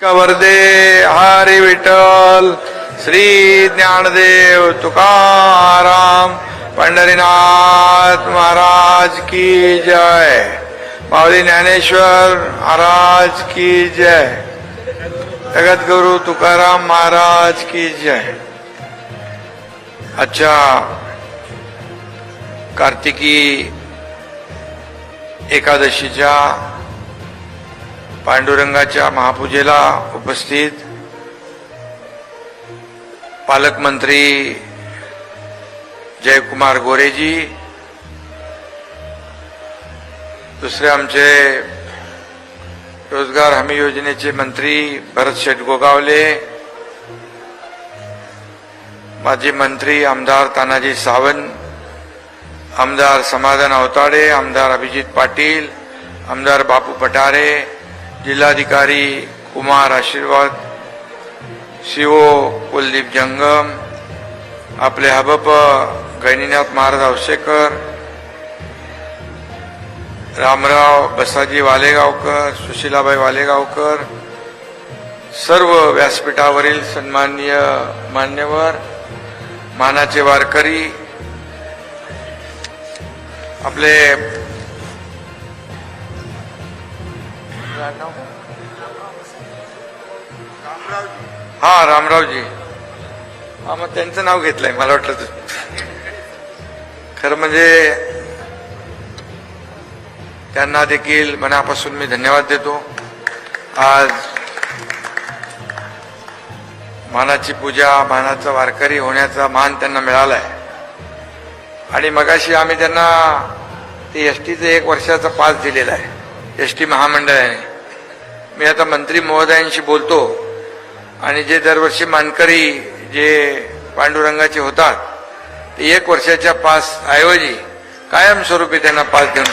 वरदे हरी विठ्ठल श्री ज्ञानदेव तुकाराम पंढरीनाथ महाराज की जय। माऊली ज्ञानेश्वर महाराज की जय। जगद्गुरु तुकाराम महाराज की जय। अच्छा, कार्तिकी एकादशीच्या पांडुरंगाच्या महापूजेला उपस्थित पालकमंत्री जयकुमार गोरेजी, दुसरे आमचे रोजगार हमी योजनेचे मंत्री भरत शेठ गोगावले, माजी मंत्री आमदार तानाजी सावंत, आमदार समाधान अवताडे, आमदार अभिजित पाटील, आमदार बापू पठारे, जिल्हाधिकारी कुमार आशीर्वाद, सीओ कुलदीप जंगम, आपले हबप गैनीनाथ महाराज औसेकर, रामराव बसाजी वालेगावकर, सुशीलाबाई वालेगावकर, सर्व व्यासपीठावरील सन्माननीय मान्यवर, मानाचे वारकरी, आपले रामरावजी, मग त्यांचं नाव घेतलंय, मला वाटलं खरं म्हणजे त्यांना देखील मनापासून मी धन्यवाद देतो। आज मानाची पूजा, मानाचा वारकरी होण्याचा मान त्यांना मिळालाय आणि मगाशी आम्ही त्यांना ते एसटीचं 1 वर्षाचा पास दिलेला आहे एसटी महामंडळाने। मी आता मंत्री महोदयांशी बोलतो आणि जे दरवर्षी मानकरी जे पांडुरंगाचे होतात ते 1 वर्षाच्या पास ऐवजी कायमस्वरूपी त्यांना पास देऊन